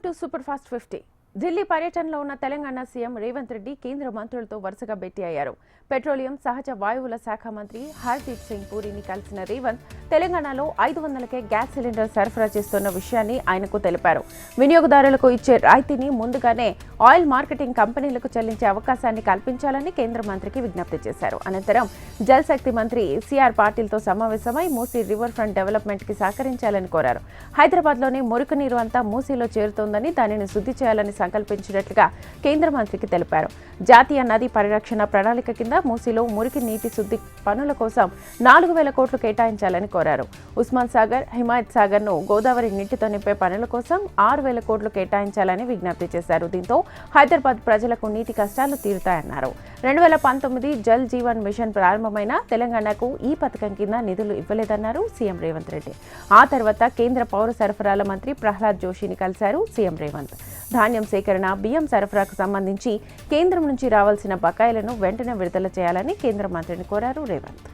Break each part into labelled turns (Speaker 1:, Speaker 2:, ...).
Speaker 1: Welcome to super fast 50. Delhi పర్యటనలో ఉన్న Telangana CM Revanth Reddy కేంద్ర మంత్రులతో వరుసగా భేటీ అయ్యారు. పెట్రోలియం సహజ వాయువుల శాఖ మంత్రి హర్దీప్ సింగ్ పూరిని కలిసిన రేవంత్ తెలంగాణలో 500కే గ్యాస్ సిలిండర్ సరఫరా చేస్తున్న విషయాన్ని ఆయనకు తెలిపారు. వినియోగదారులకు ఇచ్చే రాయితీని ముందుగానే ఆయిల్ మార్కెటింగ్ కంపెనీలకు చెల్లించే అవకాశాన్ని కల్పించాలని కేంద్ర మంత్రికి విజ్ఞప్తి చేశారు. అనంతరం జల్ శక్తి మంత్రి సిఆర్ పాటిల్తో సమావేశమై మూసీ రివర్ ఫ్రంట్ డెవలప్మెంట్ కి సహకరించాలని కోరారు. హైదరాబాద్లోని మురికి నీరు అంతా మూసీలో చేరుతోందని దానిని శుద్ధి చేయాలని సంకల్పించినట్లుగా కేంద్ర మంత్రికి తెలిపారు. జాతీయ నదీ పరిరక్షణ ప్రణాళిక కింద మూసీలో మురికి నీటి శుద్ధి పనుల కోసం 4,000 కోట్లు కేటాయించాలని కోరారు. ఉస్మాన్ సాగర్, హిమాయత్ సాగర్ ను గోదావరి నీటితో నింపే పనుల కోసం 6,000 కోట్లు కేటాయించాలని విజ్ఞప్తి చేశారు. దీంతో హైదరాబాద్ ప్రజలకు నీటి కష్టాలు తీరుతాయన్నారు. 2019 జల్ జీవన్ మిషన్ ప్రారంభమైన తెలంగాణకు ఈ పథకం కింద నిధులు ఇవ్వలేదన్నారు సీఎం రేవంత్ రెడ్డి. ఆ తర్వాత కేంద్ర పౌర సరఫరాల మంత్రి ప్రహ్లాద్ జోషిని కలిశారు సీఎం రేవంత్. ధాన్యం సేకరణ, బియ్యం సరఫరాకు సంబంధించి కేంద్రం నుంచి రావాల్సిన బకాయిలను వెంటనే విడుదల చేయాలని కేంద్ర మంత్రిని కోరారు రేవంత్.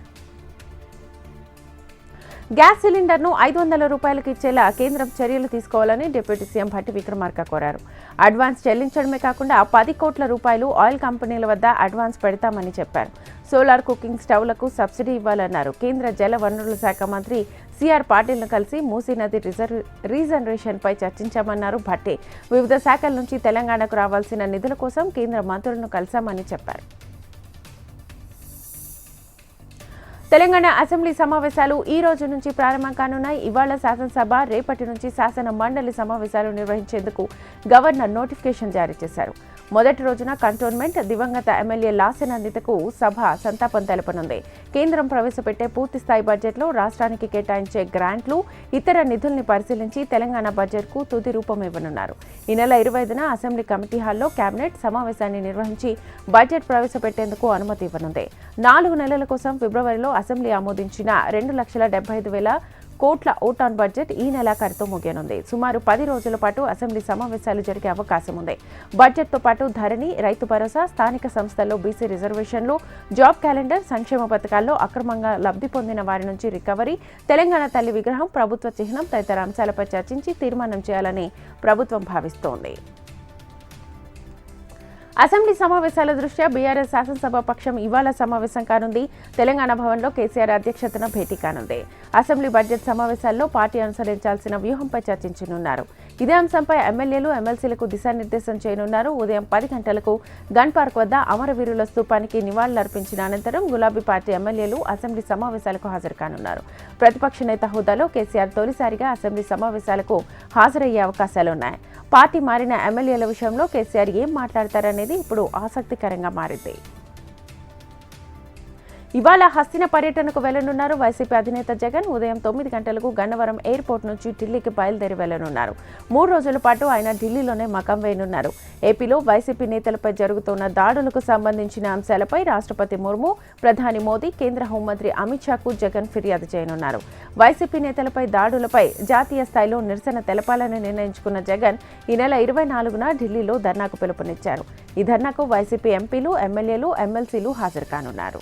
Speaker 1: గ్యాస్ సిలిండర్ను 500 రూపాయలకు ఇచ్చేలా కేంద్రం చర్యలు తీసుకోవాలని డిప్యూటీ సీఎం భట్టి విక్రమార్క కోరారు. అడ్వాన్స్ చెల్లించడమే కాకుండా 10 కోట్ల రూపాయలు ఆయిల్ కంపెనీల వద్ద అడ్వాన్స్ పెడతామని చెప్పారు. సోలార్ కుకింగ్ స్టవ్లకు సబ్సిడీ ఇవ్వాలన్నారు. కేంద్ర జల వనరుల శాఖ మంత్రి సిఆర్ పాటిల్ను కలిసి మూసీ నది రీజనరేషన్పై చర్చించామన్నారు భట్టి. వివిధ శాఖల నుంచి తెలంగాణకు రావాల్సిన నిధుల కోసం కేంద్ర మంత్రులను కలిశామని చెప్పారు. తెలంగాణ అసెంబ్లీ సమావేశాలు ఈ రోజు నుంచి ప్రారంభం కానున్నాయి. ఇవాళ శాసనసభ, రేపటి నుంచి శాసన మండలి సమావేశాలు నిర్వహించేందుకు గవర్నర్ నోటిఫికేషన్ జారీ చేశారు. మొదటి రోజున కంటోన్మెంట్ దివంగత ఎమ్మెల్యే లాసెనందితకు సభ సంతాపం తెలపనుంది. కేంద్రం ప్రవేశపెట్టే పూర్తిస్థాయి బడ్జెట్లో రాష్ట్రానికి కేటాయించే గ్రాంట్లు, ఇతర నిధుల్ని పరిశీలించి తెలంగాణ బడ్జెట్కు తుది రూపం ఇవ్వనున్నారు. ఈ నెల 25న అసెంబ్లీ కమిటీ హాల్లో కేబినెట్ సమావేశాన్ని నిర్వహించి బడ్జెట్ ప్రవేశపెట్టేందుకు అనుమతి ఇవ్వనుంది. 4 నెలల కోసం ఫిబ్రవరిలో అసెంబ్లీ ఆమోదించిన 2,75,000 కోట్ల ఓటాన్ బడ్జెట్ ఈ నెలాఖరుతో ముగియనుంది. సుమారు 10 రోజుల పాటు అసెంబ్లీ సమావేశాలు జరిగే అవకాశం ఉంది. బడ్జెట్తో పాటు ధరణి, రైతు భరోసా, స్థానిక సంస్థల్లో బీసీ రిజర్వేషన్లు, జాబ్ క్యాలెండర్, సంక్షేమ పథకాల్లో అక్రమంగా లబ్ధి పొందిన వారి నుంచి రికవరీ, తెలంగాణ తల్లి విగ్రహం, ప్రభుత్వ చిహ్నం తదితర అంశాలపై చర్చించి తీర్మానం చేయాలని ప్రభుత్వం భావిస్తోంది. అసెంబ్లీ సమావేశాల దృష్ట్యా బీఆర్ఎస్ శాసనసభ పక్షం ఇవాళ సమావేశం కానుంది. తెలంగాణ భవన్లో కేసీఆర్ అధ్యక్షతన భేటీ కానుంది. అసెంబ్లీ బడ్జెట్ సమావేశాల్లో పార్టీ అనుసరించాల్సిన వ్యూహంపై చర్చించనున్నారు. ఇదే అంశంపై ఎమ్మెల్యేలు, ఎమ్మెల్సీలకు దిశానిర్దేశం చేయనున్నారు. ఉదయం 10 గంటలకు గన్ పార్క్ వద్ద అమరవీరుల స్తూపానికి నివాళులర్పించిన అనంతరం గులాబీ పార్టీ ఎమ్మెల్యేలు అసెంబ్లీ సమావేశాలకు హాజరు కానున్నారు. ప్రతిపక్ష నేత హోదాలో కేసీఆర్ తొలిసారిగా అసెంబ్లీ సమావేశాలకు హాజరయ్యే అవకాశాలున్నాయి. పార్టీ మారిన ఎమ్మెల్యేల విషయంలో కేసీఆర్ ఏం మాట్లాడతారనేది ఇప్పుడు ఆసక్తికరంగా మారింది. ఇవాళ హస్తిన పర్యటనకు వెళ్లనున్నారు వైసీపీ అధినేత జగన్. ఉదయం 9 గంటలకు గన్నవరం ఎయిర్పోర్ట్ నుంచి ఢిల్లీకి బయలుదేరి వెళ్లనున్నారు. 3 రోజుల పాటు ఆయన ఢిల్లీలోనే మకాం వేయనున్నారు. ఏపీలో వైసీపీ నేతలపై జరుగుతున్న దాడులకు సంబంధించిన అంశాలపై రాష్ట్రపతి ముర్ము, ప్రధాని మోదీ, కేంద్ర హోంమంత్రి అమిత్ షాకు జగన్ ఫిర్యాదు చేయనున్నారు. వైసీపీ నేతలపై దాడులపై జాతీయ స్థాయిలో నిరసన తెలపాలని నిర్ణయించుకున్న జగన్ ఈ నెల 24న ఢిల్లీలో ధర్నాకు పిలుపునిచ్చారు. ఈ ధర్నాకు వైసీపీ ఎంపీలు, ఎమ్మెల్యేలు, ఎమ్మెల్సీలు హాజరు కానున్నారు.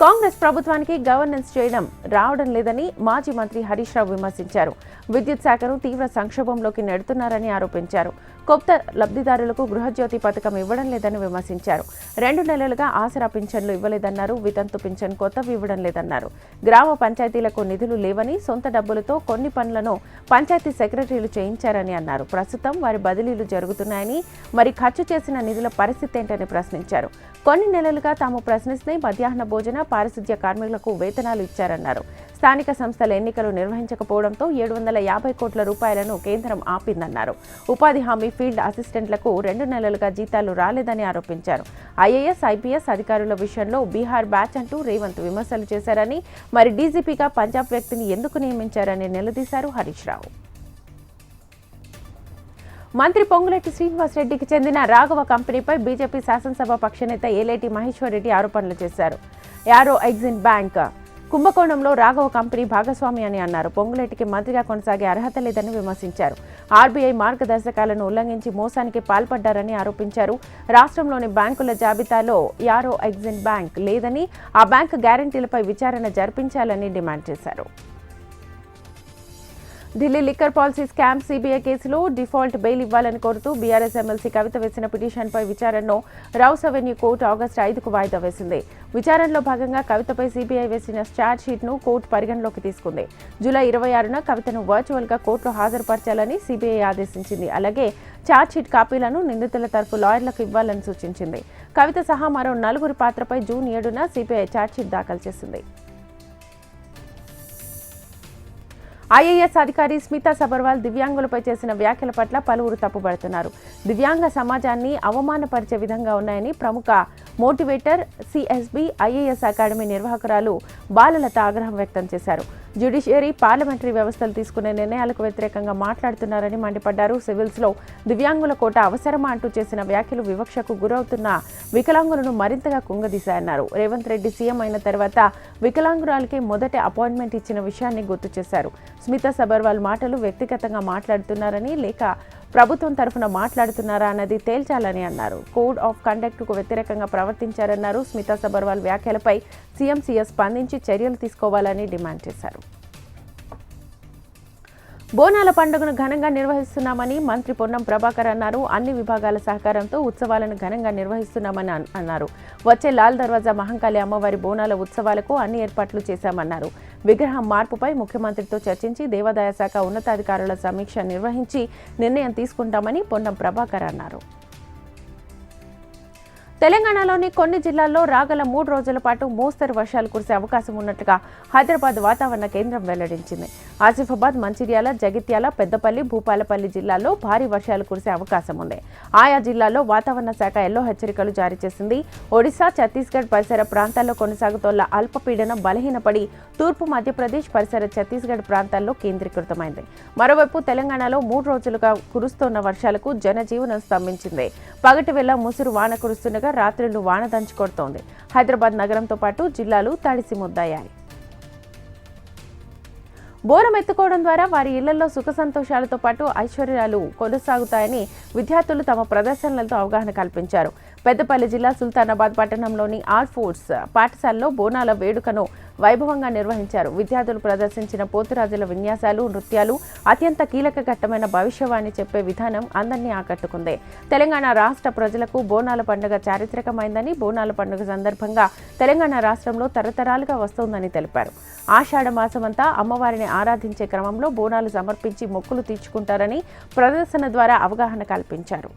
Speaker 1: కాంగ్రెస్ ప్రభుత్వానికి గవర్నెన్స్ చేయడం రావడం లేదని మాజీ మంత్రి హరీష్ రావు విమర్శించారు. విద్యుత్ శాఖను తీవ్ర సంక్షోభంలోకి నెడుతున్నారని ఆరోపించారు. కొత్త లబ్ధిదారులకు గృహజ్యోతి పథకం ఇవ్వడం లేదని విమర్శించారు. 2 నెలలుగా ఆసరా పింఛన్లు ఇవ్వలేదన్నారు. వితంతు పింఛన్ కొత్తవి ఇవ్వడం లేదన్నారు. గ్రామ పంచాయతీలకు నిధులు లేవని, సొంత డబ్బులతో కొన్ని పనులను పంచాయతీ సెక్రటరీలు చేయించారని అన్నారు. ప్రస్తుతం వారి బదిలీలు జరుగుతున్నాయని, మరి ఖర్చు చేసిన నిధుల పరిస్థితి ఏంటని ప్రశ్నించారు. కొన్ని నెలలుగా తాము ప్రశ్నిస్తే మధ్యాహ్న భోజన, పారిశుధ్య కార్మికులకు వేతనాలు ఇచ్చారన్నారు. స్థానిక సంస్థల ఎన్నికలు నిర్వహించకపోవడంతో 750 కోట్ల రూపాయలను కేంద్రం ఆపిందన్నారు. ఉపాధి హామీ ఫీల్డ్ అసిస్టెంట్లకు 2 నెలలుగా జీతాలు రాలేదని ఆరోపించారు. ఐఏఎస్, ఐపీఎస్ అధికారుల విషయంలో బీహార్ బ్యాచ్ అంటూ రేవంత్ విమర్శలు చేశారని, మరి డీజీపీగా పంజాబ్ వ్యక్తిని ఎందుకు నియమించారని నిలదీశారు హరీష్ రావు. మంత్రి పొంగులేటి శ్రీనివాసరెడ్డికి చెందిన రాఘవ కంపెనీపై బీజేపీ శాసనసభ పక్షనేత ఏలేటి మహేశ్వర్ రెడ్డి ఆరోపణలు చేశారు. యారో ఎగ్జిమ్ బ్యాంక్ కుంభకోణంలో రాఘవ కంపెనీ భాగస్వామి అని అన్నారు. పొంగులేటికి మంత్రిగా కొనసాగే అర్హత లేదని విమర్శించారు. ఆర్బీఐ మార్గదర్శకాలను ఉల్లంఘించి మోసానికి పాల్పడ్డారని ఆరోపించారు. రాష్ట్రంలోని బ్యాంకుల జాబితాలో యారో ఎగ్జిమ్ బ్యాంక్ లేదని, ఆ బ్యాంకు గ్యారంటీలపై విచారణ జరిపించాలని డిమాండ్ చేశారు. Delhi liquor policy scam CBI కేసులో డిఫాల్ట్ బెయిల్ ఇవ్వాలని కోరుతూ బీఆర్ఎస్ ఎమ్మెల్సీ కవిత వేసిన పిటిషన్పై విచారణను రౌస్ అవెన్యూ కోర్టు ఆగస్టు 5కు వాయిదా వేసింది. విచారణలో భాగంగా కవితపై సీబీఐ వేసిన ఛార్జ్ షీట్ను కోర్టు పరిగణలోకి తీసుకుంది. జూలై 26న కవితను వర్చువల్గా కోర్టులో హాజరుపరచాలని సీబీఐ ఆదేశించింది. అలాగే ఛార్జ్ షీట్ కాపీలను నిందితుల తరఫు లాయర్లకు ఇవ్వాలని సూచించింది. కవిత సహా మరో 4 పాత్రపై జూన్ 7న సీబీఐ ఛార్జ్ షీట్ దాఖలు చేసింది. ఐఏఎస్ అధికారి స్మితా సబర్వాల్ దివ్యాంగులపై చేసిన వ్యాఖ్యల పట్ల పలువురు తప్పుపడుతున్నారు. దివ్యాంగ సమాజాన్ని అవమానపరిచే విధంగా ఉన్నాయని ప్రముఖ మోటివేటర్ సిఎస్బి ఐఏఎస్ అకాడమీ నిర్వాహకురాలు బాలలత ఆగ్రహం వ్యక్తం చేశారు. జ్యుడిషియరీ, పార్లమెంటరీ వ్యవస్థలు తీసుకునే నిర్ణయాలకు వ్యతిరేకంగా మాట్లాడుతున్నారని మండిపడ్డారు. సివిల్స్లో దివ్యాంగుల కోట అవసరమా అంటూ చేసిన వ్యాఖ్యలు వివక్షకు గురవుతున్న వికలాంగులను మరింతగా కుంగదీశాయన్నారు. రేవంత్ రెడ్డి సీఎం అయిన తర్వాత వికలాంగురాలకి మొదటి అపాయింట్మెంట్ ఇచ్చిన విషయాన్ని గుర్తు చేశారు. స్మితా సబర్వాల్ మాటలు వ్యక్తిగతంగా మాట్లాడుతున్నారని లేక ప్రభుత్వం తరఫున మాట్లాడుతున్నారా అన్నది తేల్చాలని అన్నారు. కోడ్ ఆఫ్ కండక్ట్కు వ్యతిరేకంగా ప్రవర్తించారన్నారు. స్మితా సబర్వాల్ వ్యాఖ్యలపై సీఎం సీఎస్ స్పందించి చర్యలు తీసుకోవాలని డిమాండ్ చేశారు. బోనాల పండుగను ఘనంగా నిర్వహిస్తున్నామని మంత్రి పొన్నం ప్రభాకర్ అన్నారు. అన్ని విభాగాల సహకారంతో ఉత్సవాలను ఘనంగా నిర్వహిస్తున్నామని అన్నారు. వచ్చే లాల్ దర్వాజా మహంకాళి అమ్మవారి బోనాల ఉత్సవాలకు అన్ని ఏర్పాట్లు చేశామన్నారు. విగ్రహం మార్పుపై ముఖ్యమంత్రితో చర్చించి దేవాదాయ శాఖ ఉన్నతాధికారుల సమీక్ష నిర్వహించి నిర్ణయం తీసుకుంటామని పొన్నం ప్రభాకర్ అన్నారు. తెలంగాణలోని కొన్ని జిల్లాల్లో రాగల 3 రోజుల పాటు మోస్తరు వర్షాలు కురిసే అవకాశం ఉన్నట్లుగా హైదరాబాద్ వాతావరణ కేంద్రం వెల్లడించింది. ఆసిఫాబాద్, మంచిర్యాల, జగిత్యాల, పెద్దపల్లి, భూపాలపల్లి జిల్లాల్లో భారీ వర్షాలు కురిసే అవకాశం ఉంది. ఆయా జిల్లాల్లో వాతావరణ శాఖ ఎల్లో హెచ్చరికలు జారీ చేసింది. ఒడిశా, ఛత్తీస్గఢ్ పరిసర ప్రాంతాల్లో కొనసాగుతోన్న అల్పపీడనం బలహీనపడి తూర్పు మధ్యప్రదేశ్ పరిసర ఛత్తీస్గఢ్ ప్రాంతాల్లో కేంద్రీకృతమైంది. మరోవైపు తెలంగాణలో 3 రోజులుగా కురుస్తోన్న వర్షాలకు జనజీవనం స్తంభించింది. పగటి వేళ ముసురు వాన కురుస్తుండగా రాత్రులు వాన దంచి కొడుతోంది. హైదరాబాద్ నగరంతో పాటు జిల్లాలు తడిసి ముద్దయ్యాయి. బోనం ఎత్తుకోవడం ద్వారా వారి ఇళ్లలో సుఖ సంతోషాలతో పాటు ఐశ్వర్యాలు కొనసాగుతాయని విద్యార్థులు తమ ప్రదర్శనలతో అవగాహన కల్పించారు. పెద్దపల్లి జిల్లా సుల్తానాబాద్ పట్టణంలోని ఆర్ట్ ఫోర్స్ పాఠశాలలో బోనాల వేడుకను వైభవంగా నిర్వహించారు. విద్యార్థులు ప్రదర్శించిన పోతురాజుల విన్యాసాలు, నృత్యాలు అత్యంత కీలక ఘట్టమైన భవిష్యవాణి చెప్పే విధానం అందరినీ ఆకట్టుకుంది. తెలంగాణ రాష్ట్ర ప్రజలకు బోనాల పండుగ చారిత్రకమైందని, బోనాల పండుగ సందర్భంగా తెలంగాణ రాష్ట్రంలో తరతరాలుగా వస్తోందని తెలిపారు. ఆషాఢ మాసమంతా అమ్మవారిని ఆరాధించే క్రమంలో బోనాలు సమర్పించి మొక్కులు తీర్చుకుంటారని ప్రదర్శన ద్వారా అవగాహన కల్పించారు.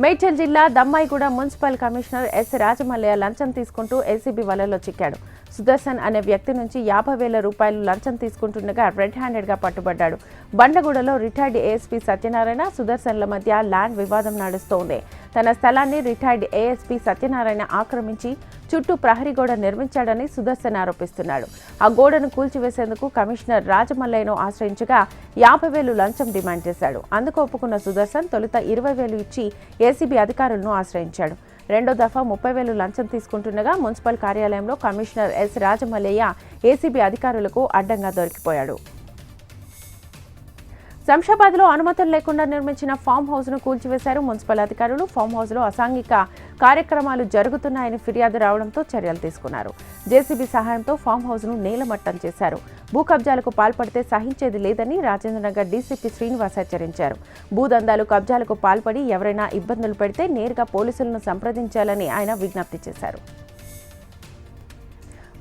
Speaker 1: మేడ్చల్ జిల్లా Dammaiguda municipal commissioner S Rajamallaiah లంచం తీసుకుంటూ ఏసీబీ వలలో చిక్కాడు. సుదర్శన్ అనే వ్యక్తి నుంచి 50,000 రూపాయలు లంచం తీసుకుంటుండగా రెడ్ హ్యాండెడ్గా పట్టుబడ్డాడు. బండగూడలో రిటైర్డ్ ఏఎస్పీ సత్యనారాయణ, సుదర్శన్ల మధ్య ల్యాండ్ వివాదం నడుస్తోంది. తన స్థలాన్ని రిటైర్డ్ ఏఎస్పీ సత్యనారాయణ ఆక్రమించి చుట్టూ ప్రహరీ గోడ నిర్మించాడని సుదర్శన్ ఆరోపిస్తున్నాడు. ఆ గోడను కూల్చివేసేందుకు కమిషనర్ రాజమల్లయ్యను ఆశ్రయించగా 50,000 లంచం డిమాండ్ చేశాడు. అందుకు ఒప్పుకున్న సుదర్శన్ తొలుత 20,000 ఇచ్చి ఏసీబీ అధికారులను ఆశ్రయించాడు. రెండో దఫా 30,000 లంచం తీసుకుంటుండగా మున్సిపల్ కార్యాలయంలో కమిషనర్ ఎస్ రాజమల్లయ్య ఏసీబీ అధికారులకు అడ్డంగా దొరికిపోయాడు. శంషాబాద్లో అనుమతులు లేకుండా నిర్మించిన ఫామ్ హౌస్ను కూల్చివేశారు మున్సిపల్ అధికారులు. ఫామ్ హౌస్లో అసాంఘిక కార్యక్రమాలు జరుగుతున్నాయని ఫిర్యాదు రావడంతో చర్యలు తీసుకున్నారు. జేసీబీ సహాయంతో ఫామ్ హౌస్ను నేలమట్టం చేశారు. భూ కబ్జాలకు పాల్పడితే సహించేది లేదని రాజేంద్రనగర్ డీసీపీ శ్రీనివాస్ హెచ్చరించారు. భూదందాలు, కబ్జాలకు పాల్పడి ఎవరైనా ఇబ్బందులు పెడితే నేరుగా పోలీసులను సంప్రదించాలని ఆయన విజ్ఞప్తి చేశారు.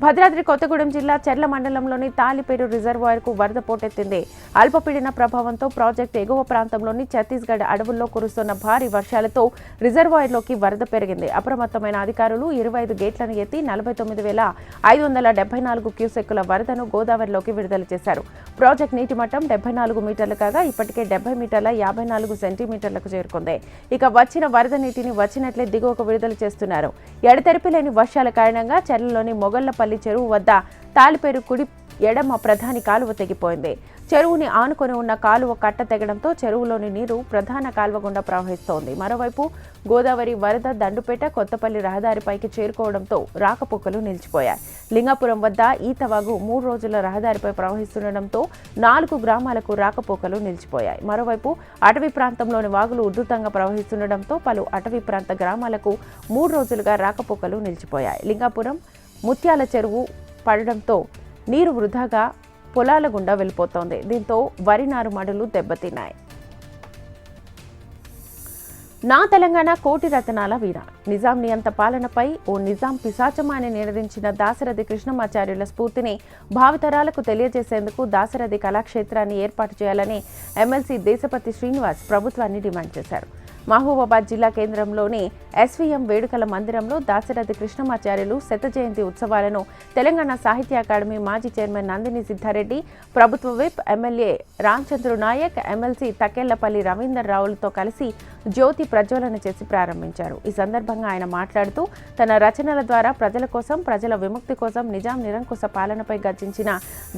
Speaker 1: భద్రాద్రి కొత్తగూడెం జిల్లా చెర్ల మండలంలోని తాలిపేరు రిజర్వాయర్కు వరద పోటెత్తింది. అల్పపీడన ప్రభావంతో ప్రాజెక్టు ఎగువ ప్రాంతంలోని ఛత్తీస్గఢ్ అడవుల్లో కురుస్తున్న భారీ వర్షాలతో రిజర్వాయర్లోకి వరద పెరిగింది. అప్రమత్తమైన అధికారులు 25 గేట్లను ఎత్తి 49,574 క్యూసెక్కుల వరదను గోదావరిలోకి విడుదల చేశారు. ప్రాజెక్టు నీటి మట్టం 74 మీటర్లు కాగా ఇప్పటికే 70 మీటర్ల 54 సెంటీమీటర్లకు చేరుకుంది. ఇక వచ్చిన వరద నీటిని వచ్చినట్లే దిగువకు విడుదల చేస్తున్నారు. ఎడతెరిపి లేని వర్షాల కారణంగా చెర్లలోని మొగళ్లపల్లి చెరువు వద్ద తాలిపేరు కుడి ఎడమ ప్రధాని కాలువ తెగిపోయింది. చెరువుని ఆనుకొని ఉన్న కాలువ కట్ట తెగడంతో చెరువులోని నీరు ప్రధాన కాలువ గుండా ప్రవహిస్తోంది. మరోవైపు గోదావరి వరద దండుపేట కొత్తపల్లి రహదారిపైకి చేరుకోవడంతో రాకపోకలు నిలిచిపోయాయి. లింగాపురం వద్ద ఈతవాగు 3 రోజుల రహదారిపై ప్రవహిస్తుండటంతో 4 గ్రామాలకు రాకపోకలు నిలిచిపోయాయి. మరోవైపు అటవీ ప్రాంతంలోని వాగులు ఉధృతంగా ప్రవహిస్తుండటంతో పలు అటవీ ప్రాంత గ్రామాలకు 3 రోజులుగా రాకపోకలు నిలిచిపోయాయి. లింగాపురం ముత్యాల చెరువు పడడంతో నీరు వృధాగా పొలాల గుండా వెళ్లిపోతోంది. దీంతో వరి నారుమడులు దెబ్బతిన్నాయి. నా తెలంగాణ కోటి రతనాల వీర నిజాం నియంత పాలనపై ఓ నిజాం పిశాచమా అని నినదించిన దాశరథి కృష్ణమాచార్యుల స్ఫూర్తిని భావితరాలకు తెలియజేసేందుకు దాశరథి కళాక్షేత్రాన్ని ఏర్పాటు చేయాలని ఎమ్మెల్సీ దేశపతి శ్రీనివాస్ ప్రభుత్వాన్ని డిమాండ్ చేశారు. మహబూబాబాద్ జిల్లా కేంద్రంలోని ఎస్వీఎం వేడుకల మందిరంలో దాశరథి కృష్ణమాచార్యులు శత జయంతి ఉత్సవాలను తెలంగాణ సాహిత్య అకాడమీ మాజీ చైర్మన్ నందిని సిద్ధారెడ్డి, ప్రభుత్వ whip MLA Ramachandru Naik, MLC Takellapalli Ravinder రావులతో కలిసి జ్యోతి ప్రజ్వలన చేసి ప్రారంభించారు. ఈ సందర్భంగా ఆయన మాట్లాడుతూ తన రచనల ద్వారా ప్రజల కోసం, ప్రజల విముక్తి కోసం నిజాం నిరంకుశ పాలనపై గర్జించిన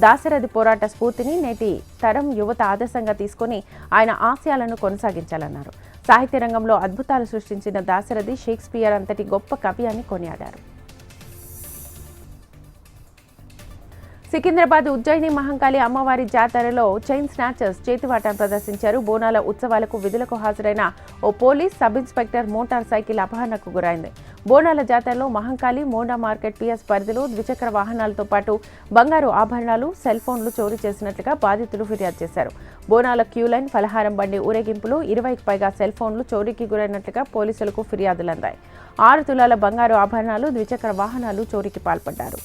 Speaker 1: దాశరథి పోరాట స్ఫూర్తిని నేటి తరం యువత ఆదర్శంగా తీసుకుని ఆయన ఆశయాలను కొనసాగించాలన్నారు. సాహిత్య రంగంలో అద్భుతాలు సృష్టించిన దాశరథి షేక్స్పియర్ అంతటి గొప్ప కవి అని కొనియాడారు. సికింద్రాబాద్ ఉజ్జయిని మహంకాళి అమ్మవారి జాతరలో చైన్ స్నాచర్స్ చేతివాటం ప్రదర్శించారు. బోనాల ఉత్సవాలకు విధులకు హాజరైన ఓ police sub inspector motorcycle అపహరణకు గురైంది. బోనాల జాతరలో మహంకాళి మోండా మార్కెట్ పిఎస్ పరిధిలో ద్విచక్ర వాహనాలతో పాటు బంగారు ఆభరణాలు, సెల్ ఫోన్లు చోరీ చేసినట్లుగా బాధితులు ఫిర్యాదు చేశారు. బోనాల క్యూలైన్, ఫలహారం బండి ఊరేగింపులు, 20కి పైగా సెల్ ఫోన్లు చోరీకి గురైనట్లుగా పోలీసులకు ఫిర్యాదులందాయి. 6 తులాల బంగారు ఆభరణాలు, ద్విచక్ర వాహనాలు చోరీకి పాల్పడ్డారు.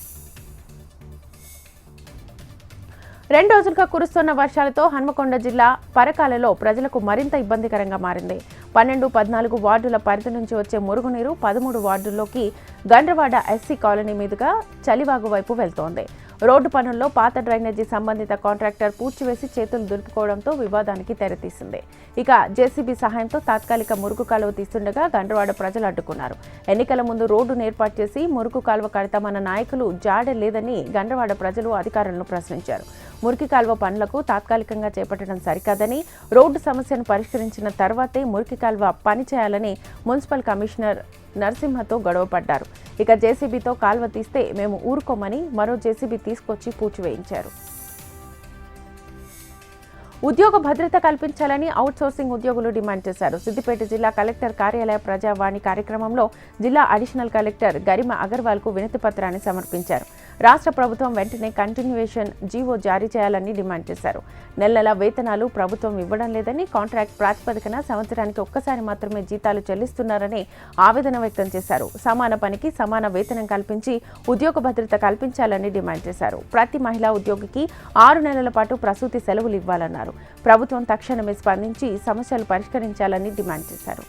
Speaker 1: 2 రోజులుగా కురుస్తున్న వర్షాలతో హన్మకొండ జిల్లా పరకాలలో ప్రజలకు మరింత ఇబ్బందికరంగా మారింది. 12, 14 వార్డుల పరిధి నుంచి వచ్చే మురుగునీరు 13 వార్డుల్లోకి గండ్రవాడ ఎస్సీ కాలనీ మీదుగా చలివాగు వైపు వెళ్తోంది. రోడ్డు పనుల్లో పాత డ్రైనేజీ సంబంధిత కాంట్రాక్టర్ పూడ్చివేసి చేతులు దులుపుకోవడంతో వివాదానికి తెరతీసింది. ఇక జేసీబీ సహాయంతో తాత్కాలిక మురుగు కాలువ తీస్తుండగా గండ్రవాడ ప్రజలు అడ్డుకున్నారు. ఎన్నికల ముందు రోడ్డును ఏర్పాటు చేసి మురుగు కాలువ కడతామన్న నాయకులు జాడ లేదని గండ్రవాడ ప్రజలు అధికారులను ప్రశ్నించారు. మురికి కాలువ పనులకు తాత్కాలికంగా చేపట్టడం సరికాదని, రోడ్డు సమస్యను పరిష్కరించిన తర్వాతే మురికి కాలువ పని చేయాలని మున్సిపల్ కమిషనర్ నరసింహతో గొడవపడ్డారు. ఇక జేసీబీతో కాలువ తీస్తే మేము ఊరుకోమని మరో జేసీబీ తీసుకొచ్చి పూడ్చివేయించారు. ఉద్యోగ భద్రత కల్పించాలని అవుట్సోర్సింగ్ ఉద్యోగులు డిమాండ్ చేశారు. సిద్దిపేట జిల్లా కలెక్టర్ కార్యాలయ ప్రజావాణి కార్యక్రమంలో జిల్లా అడిషనల్ కలెక్టర్ గరిమ అగర్వాల్కు వినతి పత్రాన్ని సమర్పించారు. రాష్ట్ర ప్రభుత్వం వెంటనే కంటిన్యూయేషన్ జీవో జారీ చేయాలని డిమాండ్ చేశారు. నెల వేతనాలు ప్రభుత్వం ఇవ్వడం లేదని, కాంట్రాక్ట్ ప్రాతిపదికన సంవత్సరానికి ఒక్కసారి మాత్రమే జీతాలు చెల్లిస్తున్నారని ఆవేదన వ్యక్తం చేశారు. సమాన పనికి సమాన వేతనం కల్పించి ఉద్యోగ భద్రత కల్పించాలని డిమాండ్ చేశారు. ప్రతి మహిళా ఉద్యోగికి 6 నెలల పాటు ప్రసూతి సెలవులు ఇవ్వాలన్నారు. ప్రభుత్వం తక్షణమే స్పందించి సమస్యలు పరిష్కరించాలని డిమాండ్ చేశారు.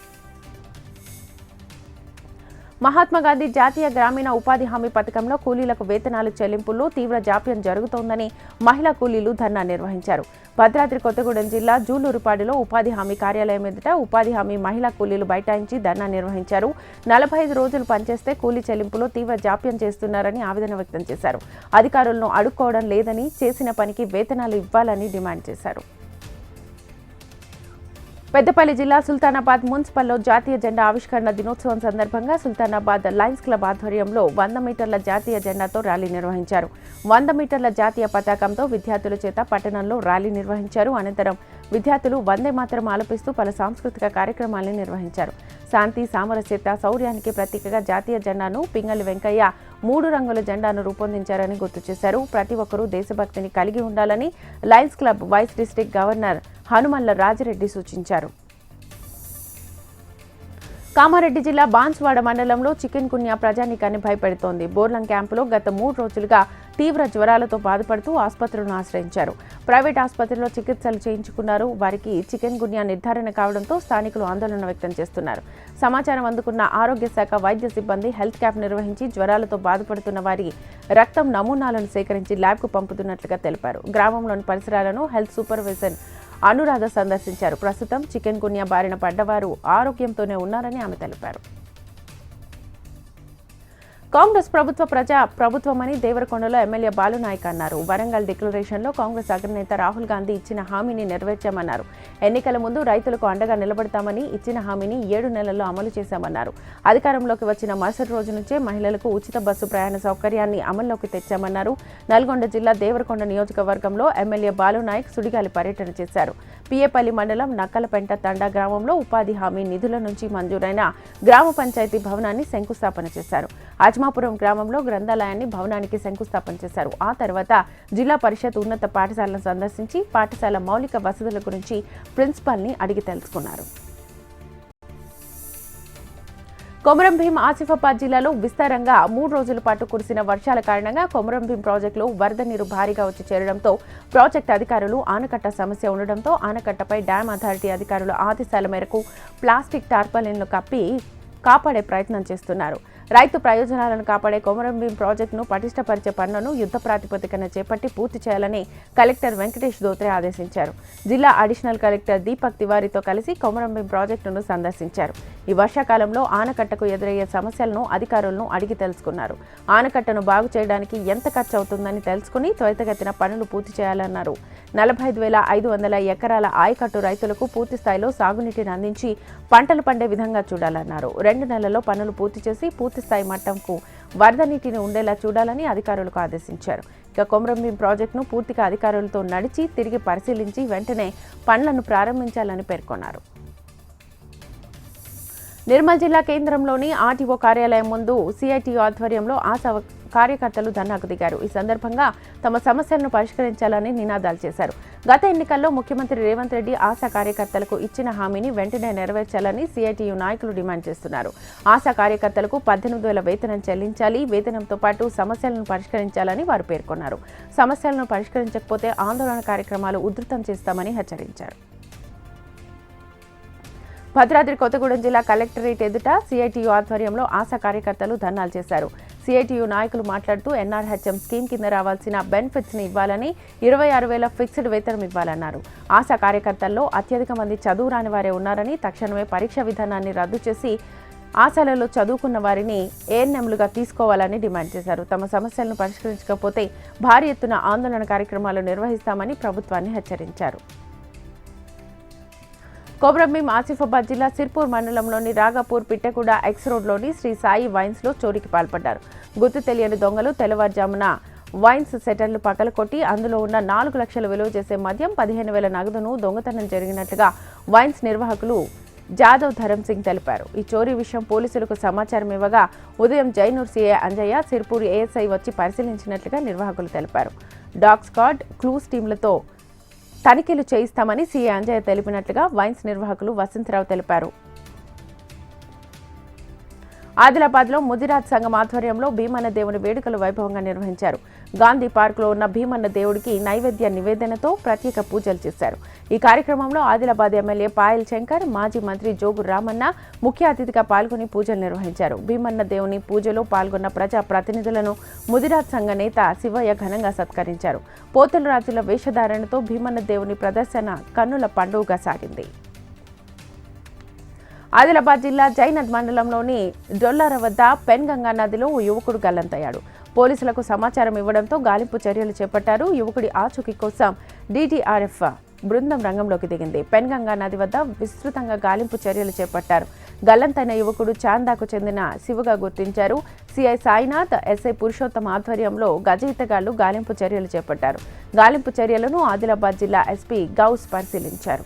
Speaker 1: మహాత్మాగాంధీ జాతీయ గ్రామీణ ఉపాధి హామీ పథకంలో కూలీలకు వేతనాలు చెల్లింపుల్లో తీవ్ర జాప్యం జరుగుతోందని మహిళా కూలీలు ధర్నా నిర్వహించారు. భద్రాద్రి కొత్తగూడెం జిల్లా జూలూరుపాడులో ఉపాధి హామీ కార్యాలయం ఎదుట ఉపాధి హామీ మహిళా కూలీలు బైఠాయించి ధర్నా నిర్వహించారు. 45 రోజులు పనిచేస్తే కూలీ చెల్లింపులో తీవ్ర జాప్యం చేస్తున్నారని ఆవేదన వ్యక్తం చేశారు. అధికారులను అడుక్కోవడం లేదని, చేసిన పనికి వేతనాలు ఇవ్వాలని డిమాండ్ చేశారు. పెద్దపల్లి జిల్లా సుల్తానాబాద్ మున్సిపల్లో జాతీయ జెండా ఆవిష్కరణ దినోత్సవం సందర్భంగా సుల్తానాబాద్ లయన్స్ క్లబ్ ఆధ్వర్యంలో 100 మీటర్ల జాతీయ జెండాతో ర్యాలీ నిర్వహించారు. 100 మీటర్ల జాతీయ పతాకంతో విద్యార్థుల చేత పట్టణంలో ర్యాలీ నిర్వహించారు. అనంతరం విద్యార్థులు వందే మాతరం ఆలపిస్తూ పలు సాంస్కృతిక కార్యక్రమాలను నిర్వహించారు. శాంతి, సామరస్యత, శౌర్యానికి ప్రతీకగా జాతీయ జెండాను పింగళి వెంకయ్య 3 రంగుల జెండాను రూపొందించారని గుర్తు చేశారు. ప్రతి ఒక్కరూ దేశభక్తిని కలిగి ఉండాలని lions club vice district governor Hanumalla Rajireddy సూచించారు. కామారెడ్డి జిల్లా బాన్స్వాడ మండలంలో చికెన్ గున్యా ప్రజానీకాన్ని భయపెడుతోంది. బోర్లం క్యాంపులో గత 3 రోజులుగా తీవ్ర జ్వరాలతో బాధపడుతూ ఆసుపత్రులను ఆశ్రయించారు. ప్రైవేట్ ఆసుపత్రిలో చికిత్సలు చేయించుకున్నారు. వారికి చికెన్ గున్యా నిర్ధారణ కావడంతో స్థానికులు ఆందోళన వ్యక్తం చేస్తున్నారు. సమాచారం అందుకున్న ఆరోగ్య శాఖ వైద్య సిబ్బంది హెల్త్ క్యాంప్ నిర్వహించి జ్వరాలతో బాధపడుతున్న వారి రక్తం నమూనాలను సేకరించి ల్యాబ్కు పంపుతున్నట్లుగా తెలిపారు. గ్రామంలోని పరిసరాలను హెల్త్ సూపర్వైజర్ అనురాధ సందర్శించారు. ప్రస్తుతం చికెన్ గున్యా బారిన పడ్డవారు ఆరోగ్యంతోనే ఉన్నారని ఆమె తెలిపారు. కాంగ్రెస్ ప్రభుత్వమని దేవరకొండలో ఎమ్మెల్యే బాలునాయక్ అన్నారు. వరంగల్ డిక్లరేషన్లో కాంగ్రెస్ అగ్రనేత రాహుల్ గాంధీ ఇచ్చిన హామీని నెరవేర్చామన్నారు. ఎన్నికల ముందు రైతులకు అండగా నిలబడతామని ఇచ్చిన హామీని 7 నెలల్లో అమలు చేశామన్నారు. అధికారంలోకి వచ్చిన మరుసటి రోజు నుంచే మహిళలకు ఉచిత బస్సు ప్రయాణ సౌకర్యాన్ని అమల్లోకి తెచ్చామన్నారు. నల్గొండ జిల్లా దేవరకొండ నియోజకవర్గంలో ఎమ్మెల్యే బాలునాయక్ సుడిగాలి పర్యటన చేశారు. పిఏపల్లి మండలం నక్కలపెంట తండా గ్రామంలో ఉపాధి హామీ నిధుల నుంచి మంజూరైన గ్రామ పంచాయతీ భవనాన్ని శంకుస్థాపన చేశారు. అజ్మాపురం గ్రామంలో గ్రంథాలయాన్ని భవనానికి శంకుస్థాపన చేశారు. ఆ తర్వాత జిల్లా పరిషత్ ఉన్నత పాఠశాలను సందర్శించి పాఠశాల మౌలిక వసతుల గురించి ప్రిన్సిపాల్ని అడిగి తెలుసుకున్నారు. కొమరం భీం ఆసిఫాబాద్ జిల్లాలో విస్తారంగా 3 రోజుల పాటు కురిసిన వర్షాల కారణంగా కొమరం భీం ప్రాజెక్టులో వరద నీరు భారీగా వచ్చి చేరడంతో ప్రాజెక్టు అధికారులు ఆనకట్ట సమస్య ఉండడంతో ఆనకట్టపై డ్యాం అథారిటీ అధికారుల ఆదేశాల మేరకు ప్లాస్టిక్ టార్పాలిన్లు కప్పి కాపాడే ప్రయత్నం చేస్తున్నారు. రైతు ప్రయోజనాలను కాపాడే కొమరం భీం ప్రాజెక్టును పటిష్టపరిచే పనులను యుద్ధ ప్రాతిపదికన చేపట్టి పూర్తి చేయాలని కలెక్టర్ వెంకటేష్ దోత్రే ఆదేశించారు. జిల్లా అడిషనల్ కలెక్టర్ దీపక్ తివారీతో కలిసి కొమరం భీం ప్రాజెక్టును సందర్శించారు. ఈ వర్షాకాలంలో ఆనకట్టకు ఎదురయ్యే సమస్యలను అధికారులను అడిగి తెలుసుకున్నారు. ఆనకట్టను బాగు చేయడానికి ఎంత ఖర్చు అవుతుందని తెలుసుకుని త్వరితగతిన పనులు పూర్తి చేయాలన్నారు. 45,500 ఎకరాల ఆయకట్టు రైతులకు పూర్తి స్థాయిలో సాగునీటిని అందించి పంటలు పండే విధంగా చూడాలన్నారు. 2 నెలల్లో పనులు పూర్తి చేసి పూర్తి స్థాయి మట్టంకు వరద నీటిని ఉండేలా చూడాలని అధికారులకు ఆదేశించారు. ఇక కొమరం భీం ప్రాజెక్టును పూర్తిగా అధికారులతో నడిచి తిరిగి పరిశీలించి వెంటనే పనులను ప్రారంభించాలని పేర్కొన్నారు. నిర్మల్ జిల్లా కేంద్రంలోని ఆర్టీఓ కార్యాలయం ముందు సిఐటియు ఆధ్వర్యంలో ఆశా కార్యకర్తలు ధర్నాకు దిగారు. ఈ సందర్భంగా తమ సమస్యలను పరిష్కరించాలని నినాదాలు చేశారు. గత ఎన్నికల్లో ముఖ్యమంత్రి రేవంత్ రెడ్డి ఆశా కార్యకర్తలకు ఇచ్చిన హామీని వెంటనే నెరవేర్చాలని సిఐటియు నాయకులు డిమాండ్ చేస్తున్నారు. ఆశా కార్యకర్తలకు 18,000 వేతనం చెల్లించాలి, వేతనంతో పాటు సమస్యలను పరిష్కరించాలని వారు పేర్కొన్నారు. సమస్యలను పరిష్కరించకపోతే ఆందోళన కార్యక్రమాలు ఉధృతం చేస్తామని హెచ్చరించారు. భద్రాద్రి కొత్తగూడెం జిల్లా కలెక్టరేట్ ఎదుట సిఐటియు ఆధ్వర్యంలో ఆశా కార్యకర్తలు ధర్నాలు చేశారు. సిఐటియు నాయకులు మాట్లాడుతూ ఎన్ఆర్హెచ్ఎం స్కీమ్ కింద రావాల్సిన బెనిఫిట్స్ ని ఇవ్వాలని 26,000 ఫిక్స్డ్ వేతనం ఇవ్వాలన్నారు. ఆశా కార్యకర్తల్లో అత్యధిక మంది చదువు రాని వారే ఉన్నారని తక్షణమే పరీక్ష విధానాన్ని రద్దు చేసి ఆశాలలో చదువుకున్న వారిని ఏఎన్ఎంలుగా తీసుకోవాలని డిమాండ్ చేశారు. తమ సమస్యలను పరిష్కరించకపోతే భారీ ఎత్తున ఆందోళన కార్యక్రమాలు నిర్వహిస్తామని ప్రభుత్వాన్ని హెచ్చరించారు. కొమరం భీం ఆసిఫాబాద్ జిల్లా సిర్పూర్ మండలంలోని రాగాపూర్ పిట్టగూడ ఎక్స్ రోడ్లోని శ్రీ సాయి వైన్స్లో చోరీకి పాల్పడ్డారు. గుర్తు తెలియని దొంగలు తెల్లవారుజామున వైన్స్ సెటర్లు పగలకొట్టి అందులో ఉన్న 4 లక్షల విలువ చేసే మద్యం 15,000 నగదును దొంగతనం జరిగినట్లుగా వైన్స్ నిర్వాహకులు జాదవ్ ధరమ్ సింగ్ తెలిపారు. ఈ చోరీ విషయం పోలీసులకు సమాచారం ఇవ్వగా ఉదయం జైనూర్ సీఐ అంజయ్య, సిర్పూర్ ఏఎస్ఐ వచ్చి పరిశీలించినట్లుగా నిర్వాహకులు తెలిపారు. డాగ్ స్క్వాడ్, క్లూస్ టీంలతో తనిఖీలు చేయిస్తామని సీఐ అంజయ్య తెలిపినట్లుగా వైన్స్ నిర్వాహకులు వసంతరావు తెలిపారు. ఆదిలాబాద్లో ముదిరాజ్ సంఘం ఆధ్వర్యంలో భీమన్న దేవుని వేడుకలు వైభవంగా నిర్వహించారు. గాంధీ పార్కులో ఉన్న భీమన్న దేవుడికి నైవేద్య నివేదనతో ప్రత్యేక పూజలు చేశారు. ఈ కార్యక్రమంలో ఆదిలాబాద్ ఎమ్మెల్యే పాయల్ శంకర్, మాజీ మంత్రి జోగు రామన్న ముఖ్య అతిథిగా పాల్గొని పూజలు నిర్వహించారు. భీమన్న దేవుని పూజలో పాల్గొన్న ప్రజా ప్రతినిధులను ముదిరాజ్ సంఘ నేత శివయ్య ఘనంగా సత్కరించారు. పోతుల రాజుల వేషధారణతో భీమన్న దేవుని ప్రదర్శన కన్నుల పండుగగా సాగింది. ఆదిలాబాద్ జిల్లా జైనద్ మండలంలోని డొల్లార వద్ద పెన్గంగా నదిలో ఓ యువకుడు గల్లంతయ్యాడు. పోలీసులకు సమాచారం ఇవ్వడంతో గాలింపు చర్యలు చేపట్టారు. యువకుడి ఆచూకీ కోసం డీటీఆర్ఎఫ్ బృందం రంగంలోకి దిగింది. పెన్గంగా నది వద్ద విస్తృతంగా గాలింపు చర్యలు చేపట్టారు. గల్లంతైన యువకుడు చాందాకు చెందిన శివగా గుర్తించారు. సిఐ సాయినాథ్, ఎస్ఐ పురుషోత్తమ ఆధ్వర్యంలో గజ ఈతగాళ్లు గాలింపు చర్యలు చేపట్టారు. గాలింపు చర్యలను ఆదిలాబాద్ జిల్లా ఎస్పీ గౌస్ పరిశీలించారు.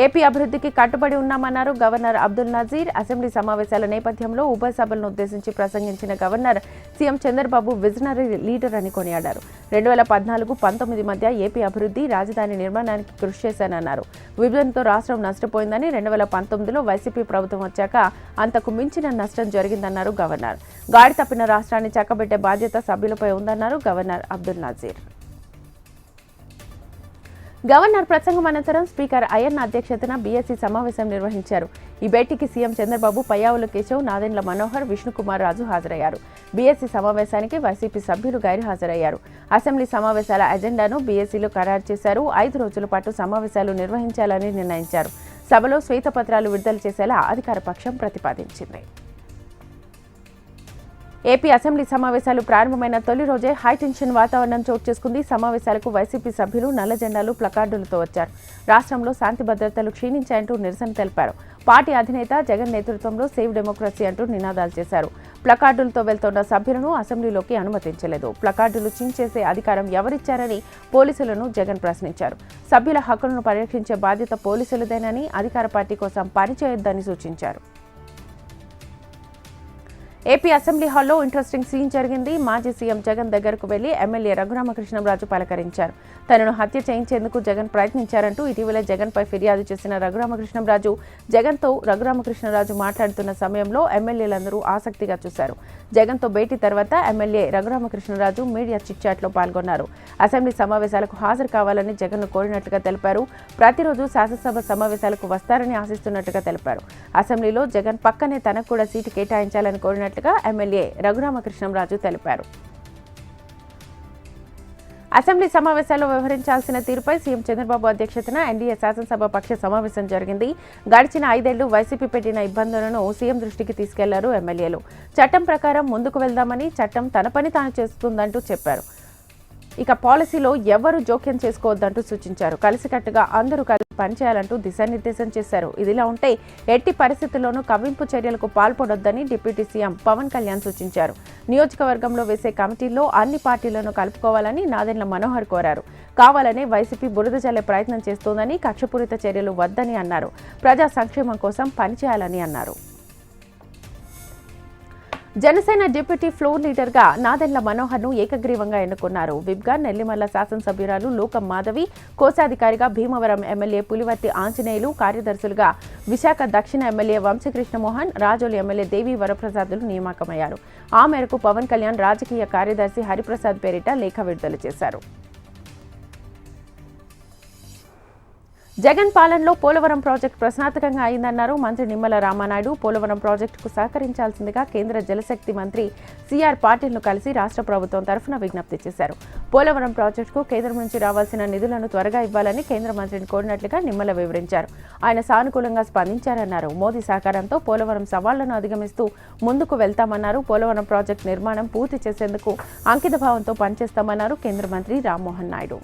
Speaker 1: ఏపీ అభివృద్ధికి కట్టుబడి ఉన్నామన్నారు గవర్నర్ అబ్దుల్ నజీర్. అసెంబ్లీ సమావేశాల నేపథ్యంలో ఉభయ సభలను ఉద్దేశించి ప్రసంగించిన governor CM Chandrababu visionary leader అని కొనియాడారు. 2014-19 మధ్య ఏపీ అభివృద్ధి, రాజధాని నిర్మాణానికి కృషి చేశానన్నారు. విభజనతో రాష్ట్రం నష్టపోయిందని 2019లో వైసీపీ ప్రభుత్వం వచ్చాక అంతకు మించిన నష్టం జరిగిందన్నారు గవర్నర్. గాడి తప్పిన రాష్ట్రాన్ని చక్కబెట్టే బాధ్యత సభ్యులపై ఉందన్నారు గవర్నర్ అబ్దుల్ నజీర్. గవర్నర్ ప్రసంగం అనంతరం స్పీకర్ అయ్యన్న అధ్యక్షతన బీఎస్సీ సమావేశం నిర్వహించారు. ఈ భేటీకి సీఎం చంద్రబాబు, పయ్యావుల కేశవ్, నాదెండ్ల మనోహర్, విష్ణుకుమార్ రాజు హాజరయ్యారు. బీఎస్సీ సమావేశానికి వైసీపీ సభ్యులు గైర్హాజరయ్యారు. అసెంబ్లీ సమావేశాల ఎజెండాను బీఎస్సీలో ఖరారు చేశారు. 5 రోజుల పాటు సమావేశాలు నిర్వహించాలని నిర్ణయించారు. సభలో శ్వేతపత్రాలు విడుదల చేసేలా అధికార పక్షం ప్రతిపాదించింది. ఏపీ అసెంబ్లీ సమావేశాలు ప్రారంభమైన తొలి రోజే హైటెన్షన్ వాతావరణం చోటు చేసుకుంది. సమావేశాలకు వైసీపీ సభ్యులు నల్ల జెండాలు, ప్లకార్డులతో వచ్చారు. రాష్ట్రంలో శాంతి భద్రతలు క్షీణించాయంటూ నిరసన తెలిపారు. పార్టీ అధినేత జగన్ నేతృత్వంలో సేవ్ డెమోక్రసీ అంటూ నినాదాలు చేశారు. ప్లకార్డులతో వెళ్తున్న సభ్యులను అసెంబ్లీలోకి అనుమతించలేదు. ప్లకార్డులు చించేసే అధికారం ఎవరిచ్చారని పోలీసులను జగన్ ప్రశ్నించారు. సభ్యుల హక్కులను పరిరక్షించే బాధ్యత పోలీసులదేనని, అధికార పార్టీ కోసం పనిచేయొద్దని సూచించారు. ఏపీ అసెంబ్లీ హాల్లో ఇంట్రెస్టింగ్ సీన్ జరిగింది. మాజీ సీఎం జగన్ దగ్గరకు వెళ్లి ఎమ్మెల్యే రఘురామకృష్ణంరాజు పలకరించారు. తనను హత్య చేయించేందుకు జగన్ ప్రయత్నించారంటూ ఇటీవల జగన్పై ఫిర్యాదు చేసిన రఘురామకృష్ణంరాజు జగన్తో రఘురామకృష్ణరాజు మాట్లాడుతున్న సమయంలో ఎమ్మెల్యేలందరూ ఆసక్తిగా చూశారు. జగన్తో భేటీ తర్వాత ఎమ్మెల్యే రఘురామకృష్ణరాజు మీడియా చిట్చాట్లో పాల్గొన్నారు. అసెంబ్లీ సమావేశాలకు హాజరు కావాలని జగన్ను కోరినట్లుగా తెలిపారు. ప్రతిరోజు శాసనసభ సమావేశాలకు వస్తారని ఆశిస్తున్నట్లుగా తెలిపారు. అసెంబ్లీలో జగన్ పక్కనే తనకు కూడా సీటు కేటాయించాలని కోరినట్లుగా ఎమ్మెల్యే రఘురామకృష్ణంరాజు తెలిపారు. అసెంబ్లీ సమావేశాల్లో వ్యవహరించాల్సిన తీరుపై సీఎం చంద్రబాబు అధ్యక్షతన ఎన్డీఏ శాసనసభ పక్ష సమావేశం జరిగింది. గడిచిన 5 ఏళ్లు వైసీపీ పెట్టిన ఇబ్బందులను సీఎం దృష్టికి తీసుకెళ్లారు ఎమ్మెల్యేలు. చట్టం ప్రకారం ముందుకు వెళ్దామని, చట్టం తన పని తాను చేస్తుందంటూ చెప్పారు. ఇక పాలసీలో ఎవరు జోక్యం చేసుకోవద్దంటూ సూచించారు. కలిసికట్టుగా అందరూ కలిసి పనిచేయాలంటూ దిశానిర్దేశం చేశారు. ఇదిలా ఉంటే ఎట్టి పరిస్థితుల్లోనూ కవ్వింపు చర్యలకు పాల్పడొద్దని డిప్యూటీ సీఎం పవన్ కళ్యాణ్ సూచించారు. నియోజకవర్గంలో వేసే కమిటీల్లో అన్ని పార్టీలను కలుపుకోవాలని నాదెండ్ల మనోహర్ కోరారు. కావాలనే వైసీపీ బురద జల్లే ప్రయత్నం చేస్తోందని, కక్షపూరిత చర్యలు వద్దని అన్నారు. ప్రజా సంక్షేమం కోసం పనిచేయాలని అన్నారు. జనసేన డిప్యూటీ ఫ్లోర్ లీడర్గా నాదెండ్ల మనోహర్ను ఏకగ్రీవంగా ఎన్నుకున్నారు. విప్గా నెల్లిమల్ల శాసనసభ్యురాలు లోకం మాధవి, కోశాధికారిగా భీమవరం ఎమ్మెల్యే పులివర్తి ఆంజనేయులు, కార్యదర్శులుగా విశాఖ దక్షిణ ఎమ్మెల్యే వంశీకృష్ణమోహన్, రాజోలు ఎమ్మెల్యే దేవి వరప్రసాద్లు నియామకమయ్యారు. ఆ మేరకు పవన్ కళ్యాణ్ రాజకీయ కార్యదర్శి హరిప్రసాద్ పేరిట లేఖ విడుదల చేశారు. జగన్ పాలనలో పోలవరం ప్రాజెక్టు ప్రశ్నార్థకంగా అయిందన్నారు మంత్రి నిమ్మల రామానాయుడు. పోలవరం ప్రాజెక్టుకు సహకరించాల్సిందిగా కేంద్ర జలశక్తి మంత్రి సిఆర్ పాటిల్ను కలిసి రాష్ట్ర ప్రభుత్వం తరఫున విజ్ఞప్తి చేశారు. పోలవరం ప్రాజెక్టుకు కేంద్రం నుంచి రావాల్సిన నిధులను త్వరగా ఇవ్వాలని కేంద్ర మంత్రిని కోరినట్లుగా నిమ్మల వివరించారు. ఆయన సానుకూలంగా స్పందించారన్నారు. మోదీ సహకారంతో పోలవరం సవాళ్లను అధిగమిస్తూ ముందుకు వెళ్తామన్నారు. పోలవరం ప్రాజెక్టు నిర్మాణం పూర్తి చేసేందుకు అంకితభావంతో పనిచేస్తామన్నారు కేంద్ర మంత్రి రామ్మోహన్ నాయుడు.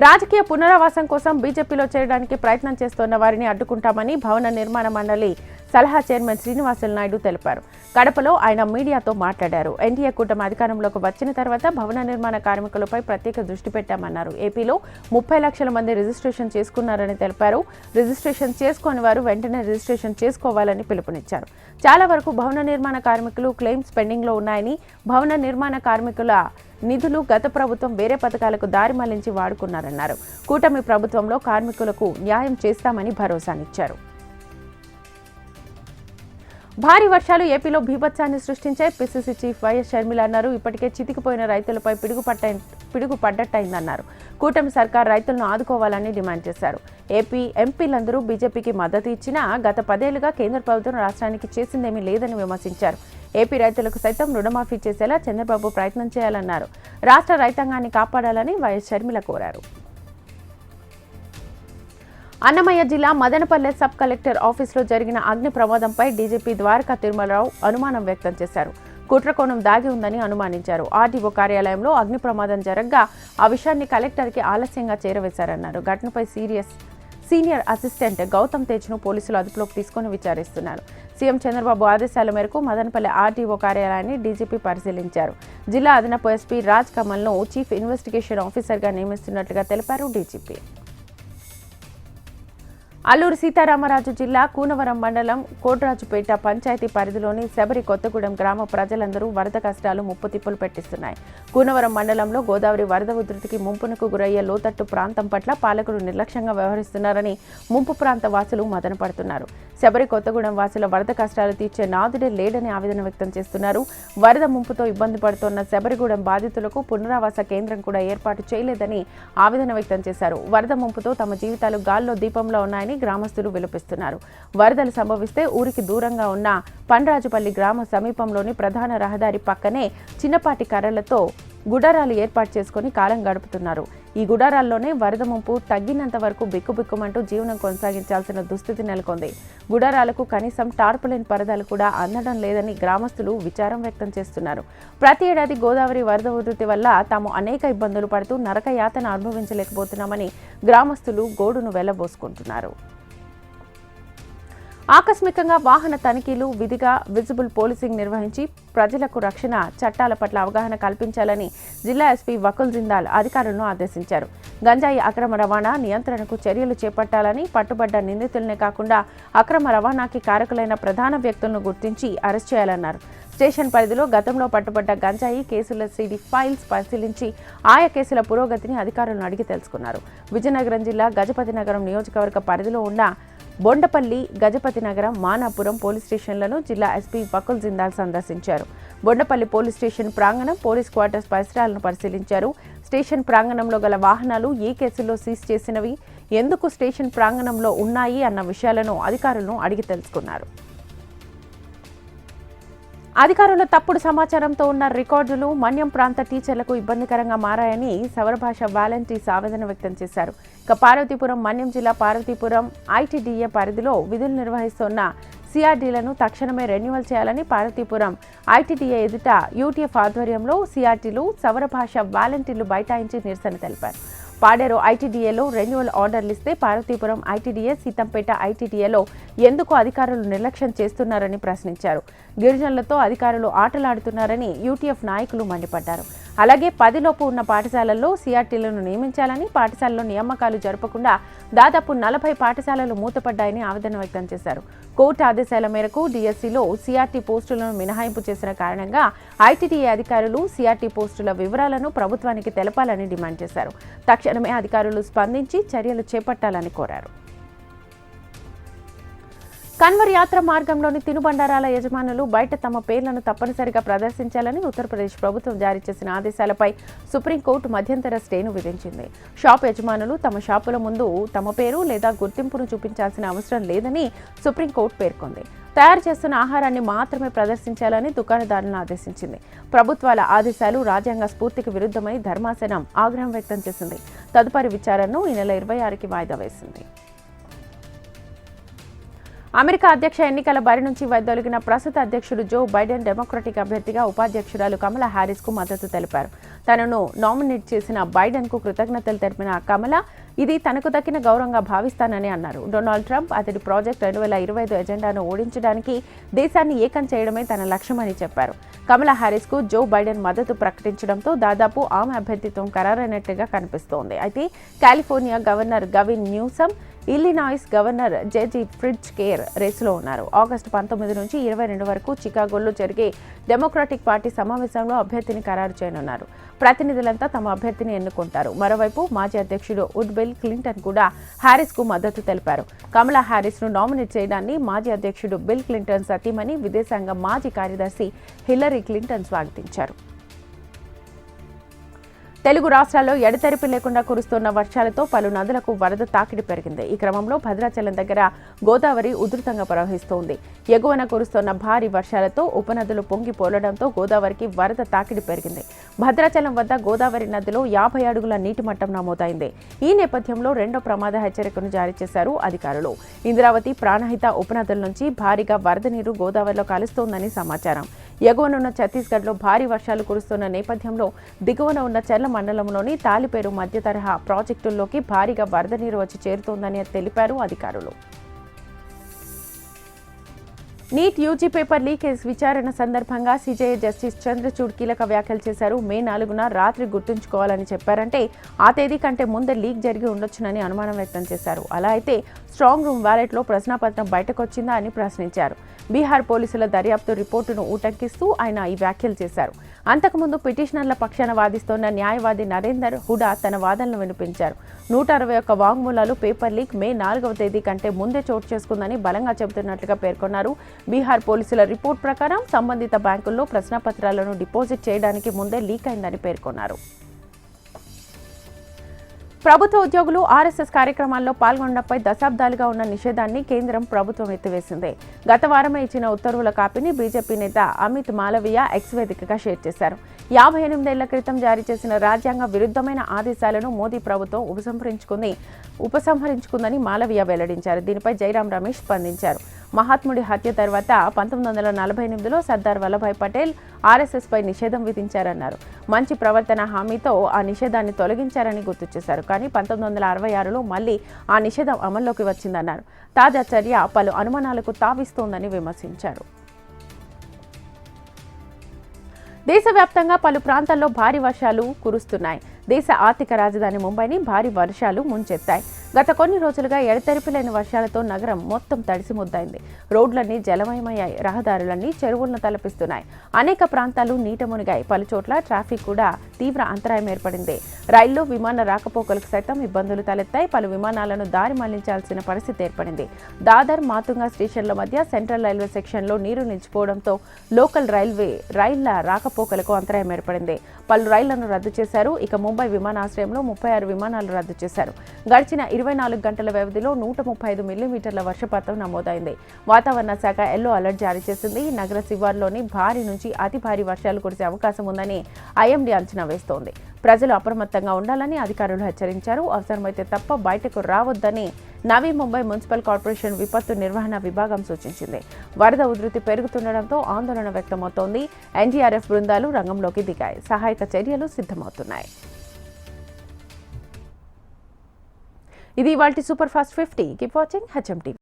Speaker 1: రాజకీయ పునరావాసం కోసం బీజేపీలో చేరడానికి ప్రయత్నం చేస్తున్న వారిని అడ్డుకుంటామని భవన నిర్మాణ మండలి సలహా చైర్మన్ శ్రీనివాసులు నాయుడు తెలిపారు. కడపలో ఆయన మీడియాతో మాట్లాడారు. ఎన్డీఏ కూటమి అధికారంలోకి వచ్చిన తర్వాత భవన నిర్మాణ కార్మికులపై ప్రత్యేక దృష్టి పెట్టామన్నారు. ఏపీలో 30 లక్షల మంది రిజిస్ట్రేషన్ చేసుకున్నారని తెలిపారు. రిజిస్ట్రేషన్ చేసుకోని వారు వెంటనే రిజిస్ట్రేషన్ చేసుకోవాలని పిలుపునిచ్చారు. చాలా వరకు భవన నిర్మాణ కార్మికులు క్లెయిమ్స్ పెండింగ్లో ఉన్నాయని, భవన నిర్మాణ కార్మికుల నిధులు గత ప్రభుత్వం వేరే పథకాలకు దారి మళ్లించి వాడుకున్నారన్నారు. కూటమి ప్రభుత్వంలో కార్మికులకు న్యాయం చేస్తామని భరోసానిచ్చారు. భారీ వర్షాలు ఏపీలో బీభత్సాన్ని సృష్టించే పిసిసి చీఫ్ వైఎస్ షర్మిల అన్నారు. ఇప్పటికే చితికిపోయిన రైతులపై పిడుగు పడ్డట్టయిందన్నారు. కూటమి సర్కార్ రైతులను ఆదుకోవాలని డిమాండ్ చేశారు. ఏపీ ఎంపీలందరూ బీజేపీకి మద్దతు ఇచ్చినా గత 10 ఏళ్లుగా కేంద్ర ప్రభుత్వం రాష్ట్రానికి చేసిందేమీ లేదని విమర్శించారు. ఏపీ రైతులకు సైతం రుణమాఫీ చేసేలా చంద్రబాబు ప్రయత్నం చేయాలన్నారు. రాష్ట్ర రైతాంగాన్ని కాపాడాలని వైఎస్ షర్మిల కోరారు. అన్నమయ్య జిల్లా మదనపల్లె సబ్ కలెక్టర్ ఆఫీసులో జరిగిన అగ్ని ప్రమాదంపై డీజీపీ ద్వారకా తిరుమలరావు అనుమానం వ్యక్తం చేశారు. కుట్రకోణం దాగి ఉందని అనుమానించారు. ఆర్డీఓ కార్యాలయంలో అగ్ని ప్రమాదం జరగ్గా ఆ విషయాన్ని కలెక్టర్కి ఆలస్యంగా చేరవేశారన్నారు. ఘటనపై సీనియర్ అసిస్టెంట్ గౌతమ్ తేజ్ను పోలీసులు అదుపులోకి తీసుకుని విచారిస్తున్నారు. సీఎం చంద్రబాబు ఆదేశాల మేరకు మదనపల్లె ఆర్డీఓ కార్యాలయాన్ని డీజీపీ పరిశీలించారు. జిల్లా అదనపు ఎస్పీ రాజ్ కమల్ను చీఫ్ ఇన్వెస్టిగేషన్ ఆఫీసర్గా నియమిస్తున్నట్లుగా తెలిపారు డీజీపీ. అల్లూరు సీతారామరాజు జిల్లా కూనవరం మండలం కోట్రాజుపేట పంచాయతీ పరిధిలోని శబరి కొత్తగూడెం గ్రామ ప్రజలందరూ వరద కష్టాలు ముప్పుతిప్పులు పెట్టిస్తున్నాయి. కూనవరం మండలంలో గోదావరి వరద ఉధృతికి ముంపునకు గురయ్యే లోతట్టు ప్రాంతం పట్ల పాలకులు నిర్లక్ష్యంగా వ్యవహరిస్తున్నారని ముంపు ప్రాంత వాసులు మదనపడుతున్నారు. శబరి కొత్తగూడెం వాసుల వరద కష్టాలు తీర్చే నాదుడే లేడని ఆవేదన వ్యక్తం చేస్తున్నారు. వరద ముంపుతో ఇబ్బంది పడుతున్న శబరిగూడెం బాధితులకు పునరావాస కేంద్రం కూడా ఏర్పాటు చేయలేదని ఆవేదన వ్యక్తం చేశారు. వరద ముంపుతో తమ జీవితాలు గాల్లో దీపంలో ఉన్నాయని గ్రామస్తులు విలపిస్తున్నారు. వరదలు సంభవిస్తే ఊరికి దూరంగా ఉన్న పండ్రాజుపల్లి గ్రామ సమీపంలోని ప్రధాన రహదారి పక్కనే చిన్నపాటి కర్రలతో గుడారాలు ఏర్పాటు చేసుకుని కాలం గడుపుతున్నారు. ఈ గుడారాల్లోనే వరద ముంపు తగ్గినంత వరకు బిక్కుబిక్కుమంటూ జీవనం కొనసాగించాల్సిన దుస్థితి నెలకొంది. గుడారాలకు కనీసం టార్పులిన్ పరదాలు కూడా అందడం లేదని గ్రామస్తులు విచారం వ్యక్తం చేస్తున్నారు. ప్రతి ఏడాది గోదావరి వరద ఉధృతి వల్ల తాము అనేక ఇబ్బందులు పడుతూ నరక యాతన అనుభవించలేకపోతున్నామని గ్రామస్తులు గోడును వెళ్లబోసుకుంటున్నారు. ఆకస్మికంగా వాహన తనిఖీలు విధిగా విజిబుల్ పోలీసింగ్ నిర్వహించి ప్రజలకు రక్షణ చట్టాల పట్ల అవగాహన కల్పించాలని జిల్లా ఎస్పీ వకుల్ జిందాల్ అధికారులను ఆదేశించారు. గంజాయి అక్రమ రవాణా నియంత్రణకు చర్యలు చేపట్టాలని, పట్టుబడ్డ నిందితులనే కాకుండా అక్రమ రవాణాకి కారకులైన ప్రధాన వ్యక్తులను గుర్తించి అరెస్ట్ చేయాలన్నారు. స్టేషన్ పరిధిలో గతంలో పట్టుబడ్డ గంజాయి కేసుల సిడి ఫైల్స్ పరిశీలించి ఆయా కేసుల పురోగతిని అధికారులను అడిగి తెలుసుకున్నారు. విజయనగరం జిల్లా గజపతి నగరం నియోజకవర్గ పరిధిలో ఉన్న బొండపల్లి, గజపతి నగరం, మానాపురం పోలీస్ స్టేషన్లను జిల్లా ఎస్పీ వకుల్ జిందాల్ సందర్శించారు. బొండపల్లి పోలీస్ స్టేషన్ ప్రాంగణం, పోలీస్ క్వార్టర్స్ పరిసరాలను పరిశీలించారు. స్టేషన్ ప్రాంగణంలో గల వాహనాలు ఏ కేసుల్లో సీజ్ చేసినవి, ఎందుకు స్టేషన్ ప్రాంగణంలో ఉన్నాయి అన్న విషయాలను అధికారులను అడిగి తెలుసుకున్నారు. అధికారుల తప్పుడు సమాచారంతో ఉన్న రికార్డులు మన్యం ప్రాంత టీచర్లకు ఇబ్బందికరంగా మారాయని సవరభాష వాలంటీర్స్ ఆవేదన వ్యక్తం చేశారు. ఇక పార్వతీపురం, మన్యం జిల్లా పార్వతీపురం ఐటీడీఏ పరిధిలో విధులు నిర్వహిస్తున్న సిఆర్డీలను తక్షణమే రెన్యువల్ చేయాలని పార్వతీపురం ఐటీడీఏ ఎదుట యూటీఎఫ్ ఆధ్వర్యంలో సిఆర్టీలు సవరభాష వాలంటీర్లు బైఠాయించి నిరసన తెలిపారు. పాడేరు ఐటీడీఏలో రెన్యువల్ ఆర్డర్లు ఇస్తే పార్వతీపురం ఐటీడీఏ, సీతంపేట ఐటీడీఏలో ఎందుకు అధికారులు నిర్లక్ష్యం చేస్తున్నారని ప్రశ్నించారు. గిరిజనులతో అధికారులు ఆటలాడుతున్నారని యూటీఎఫ్ నాయకులు మండిపడ్డారు. అలాగే 10 లోపు ఉన్న పాఠశాలల్లో సిఆర్టీలను నియమించాలని, పాఠశాలలో నియామకాలు జరపకుండా దాదాపు 40 పాఠశాలలు మూతపడ్డాయని ఆవేదన వ్యక్తం చేశారు. కోర్టు ఆదేశాల మేరకు డిఎస్సిలో సిఆర్టీ పోస్టులను మినహాయింపు చేసిన కారణంగా ఐటీడీఏ అధికారులు సిఆర్టీ పోస్టుల వివరాలను ప్రభుత్వానికి తెలపాలని డిమాండ్ చేశారు. తక్షణమే అధికారులు స్పందించి చర్యలు చేపట్టాలని కోరారు. కన్వర్ యాత్ర మార్గంలోని తినుబండారాల యజమానులు బయట తమ పేర్లను తప్పనిసరిగా ప్రదర్శించాలని ఉత్తరప్రదేశ్ ప్రభుత్వం జారీ చేసిన ఆదేశాలపై సుప్రీంకోర్టు మధ్యంతర స్టేను విధించింది. షాప్ యజమానులు తమ షాపుల ముందు తమ పేరు లేదా గుర్తింపును చూపించాల్సిన అవసరం లేదని సుప్రీంకోర్టు పేర్కొంది. తయారు చేస్తున్న ఆహారాన్ని మాత్రమే ప్రదర్శించాలని దుకాణదారులను ఆదేశించింది. ప్రభుత్వాల ఆదేశాలు రాజ్యాంగ స్ఫూర్తికి విరుద్ధమై ధర్మాసనం ఆగ్రహం వ్యక్తం చేసింది. తదుపరి విచారణను ఈ నెల 26కి వాయిదా వేసింది. అమెరికా అధ్యక్ష ఎన్నికల బరి నుంచి వైదొలిగిన ప్రస్తుత అధ్యక్షుడు జో బైడెన్ డెమోక్రటిక్ అభ్యర్థిగా ఉపాధ్యక్షురాలు కమలా హ్యారిస్ కు మద్దతు తెలిపారు. తనను నామినేట్ చేసిన బైడెన్ కు కృతజ్ఞతలు తెలిపిన కమలా ఇది తనకు దక్కిన గౌరవంగా భావిస్తానని అన్నారు. డొనాల్డ్ ట్రంప్ అతడి ప్రాజెక్ట్ 2025 ఎజెండాను ఓడించడానికి దేశాన్ని ఏకం చేయడమే తన లక్ష్యమని చెప్పారు. కమలా హ్యారిస్ కు జో బైడెన్ మద్దతు ప్రకటించడంతో దాదాపు ఆమె అభ్యర్థిత్వం ఖరారైనట్టుగా కనిపిస్తోంది. అయితే California governor Gavin Newsom, Illinois governor JB Pritzker రేసులో ఉన్నారు. ఆగస్టు 19 నుంచి 22 వరకు చికాగోలో జరిగే డెమోక్రాటిక్ పార్టీ సమావేశంలో అభ్యర్థిని ఖరారు చేయనున్నారు. ప్రతినిధులంతా తమ అభ్యర్థిని ఎన్నుకుంటారు. మరోవైపు మాజీ అధ్యక్షుడు బిల్ క్లింటన్ కూడా హ్యారిస్ కు మద్దతు తెలిపారు. కమలా హ్యారిస్ ను నామినేట్ చేయడాన్ని మాజీ అధ్యక్షుడు బిల్ క్లింటన్ సతీమణి, విదేశాంగ మాజీ కార్యదర్శి హిల్లరీ క్లింటన్ స్వాగతించారు. తెలుగు రాష్ట్రాల్లో ఎడతెరిపి లేకుండా కురుస్తున్న వర్షాలతో పలు నదులకు వరద తాకిడి పెరిగింది. ఈ క్రమంలో భద్రాచలం దగ్గర గోదావరి ఉధృతంగా ప్రవహిస్తోంది. ఎగువన కురుస్తున్న భారీ వర్షాలతో ఉపనదులు పొంగి పోలడంతో గోదావరికి వరద తాకిడి పెరిగింది. భద్రాచలం వద్ద గోదావరి నదిలో 50 అడుగుల నీటి మట్టం నమోదైంది. ఈ నేపథ్యంలో రెండో ప్రమాద హెచ్చరికను జారీ చేశారు అధికారులు. ఇంద్రావతి, ప్రాణహిత ఉపనదుల నుంచి భారీగా వరద నీరు గోదావరిలో కలుస్తోందని సమాచారం. ఎగువనున్న ఛత్తీస్గఢ్లో భారీ వర్షాలు కురుస్తున్న నేపథ్యంలో దిగువన ఉన్న చెర్ల మండలంలోని తాలిపేరు మధ్య తరహా ప్రాజెక్టుల్లోకి భారీగా వరద నీరు వచ్చి చేరుతోందని తెలిపారు అధికారులు. నీట్ యూజీ పేపర్ లీకేజ్ విచారణ సందర్భంగా సీజేఐ జస్టిస్ చంద్రచూడ్ కీలక వ్యాఖ్యలు చేశారు. మే 4న రాత్రి గుర్తుంచుకోవాలని చెప్పారంటే ఆ తేదీ కంటే ముందే లీక్ జరిగి ఉండొచ్చునని అనుమానం వ్యక్తం చేశారు. అలా అయితే స్ట్రాంగ్ రూమ్ వ్యాలెట్లో ప్రశ్నాపత్రం బయటకొచ్చిందా అని ప్రశ్నించారు. బీహార్ పోలీసుల దర్యాప్తు రిపోర్టును ఉటంకిస్తూ ఆయన ఈ వ్యాఖ్యలు చేశారు. అంతకుముందు పిటిషనర్ల పక్షాన వాదిస్తోన్న న్యాయవాది నరేందర్ హుడా తన వాదనలు వినిపించారు. 161 వాంగ్మూలాలు పేపర్ లీక్ మే 4వ తేదీ కంటే ముందే చోటు చేసుకుందని బలంగా చెబుతున్నట్లుగా పేర్కొన్నారు. బీహార్ పోలీసుల రిపోర్ట్ ప్రకారం సంబంధిత బ్యాంకుల్లో ప్రశ్నాపత్రాలను డిపాజిట్ చేయడానికి ముందే లీక్ అయిందని పేర్కొన్నారు. ప్రభుత్వ ఉద్యోగులు ఆర్ఎస్ఎస్ కార్యక్రమాల్లో పాల్గొనడంపై దశాబ్దాలుగా ఉన్న నిషేధాన్ని కేంద్రం ప్రభుత్వం ఎత్తివేసింది. గత వారమే ఇచ్చిన ఉత్తర్వుల కాపీని బీజేపీ నేత అమిత్ మాలవీయ ఎక్స్ వేదికగా షేర్ చేశారు. 58 ఏళ్ల క్రితం జారీ చేసిన రాజ్యాంగ విరుద్ధమైన ఆదేశాలను మోదీ ప్రభుత్వం ఉపసంహరించుకుందని మాలవీయ వెల్లడించారు. దీనిపై జైరాం రమేష్ స్పందించారు. మహాత్ముడి హత్య తర్వాత 1948లో సర్దార్ వల్లభాయ్ పటేల్ ఆర్ఎస్ఎస్పై నిషేధం విధించారన్నారు. మంచి ప్రవర్తన హామీతో ఆ నిషేధాన్ని తొలగించారని గుర్తు చేశారు. కానీ 1966లో మళ్లీ ఆ నిషేధం అమల్లోకి వచ్చిందన్నారు. తాజా చర్య పలు అనుమానాలకు తావిస్తోందని విమర్శించారు. దేశవ్యాప్తంగా పలు ప్రాంతాల్లో భారీ వర్షాలు కురుస్తున్నాయి. దేశ ఆర్థిక రాజధాని ముంబైని భారీ వర్షాలు ముంచెత్తాయి. గత కొన్ని రోజులుగా ఎడతెరిపి లేని వర్షాలతో నగరం మొత్తం తడిసిముద్దైంది. రోడ్లన్నీ జలమయమయ్యాయి. రహదారులన్నీ చెరువులను తలపిస్తున్నాయి. అనేక ప్రాంతాలు నీట మునిగాయి. పలుచోట్ల ట్రాఫిక్ కూడా తీవ్ర అంతరాయం ఏర్పడింది. రైళ్లు, విమాన రాకపోకలకు సైతం ఇబ్బందులు తలెత్తాయి. పలు విమానాలను దారి మళ్లించాల్సిన పరిస్థితి ఏర్పడింది. దాదర్, మాతుంగా స్టేషన్ల మధ్య సెంట్రల్ రైల్వే సెక్షన్లో నీరు నిలిచిపోవడంతో లోకల్ రైళ్ల రాకపోకలకు అంతరాయం ఏర్పడింది. పలు రైళ్లను రద్దు చేశారు. ఇక ముంబై విమానాశ్రయంలో 36 విమానాలు రద్దు చేశారు. గడిచిన 24 గంటల వ్యవధిలో 135 మిల్లీమీటర్ల వర్షపాతం నమోదైంది. వాతావరణ శాఖ ఎల్లో అలర్ట్ జారీ చేసింది. నగర శివార్లోని భారీ నుంచి అతి భారీ వర్షాలు కురిసే అవకాశం ఉందని ఐఎండీ అంచనా వేస్తోంది. ప్రజలు అప్రమత్తంగా ఉండాలని అధికారులు హెచ్చరించారు. అవసరమైతే తప్ప బయటకు రావద్దని నవీ ముంబై మున్సిపల్ కార్పొరేషన్ విపత్తు నిర్వహణ విభాగం సూచించింది. వరద ఉధృతి పెరుగుతుండటంతో ఆందోళన వ్యక్తమవుతోంది. ఎన్డీఆర్ఎఫ్ బృందాలు రంగంలోకి దిగాయి. సహాయక చర్యలు సిద్ధమవుతున్నాయి. ఇది ఇవాల్టి super fast 50. Keep watching HM TV.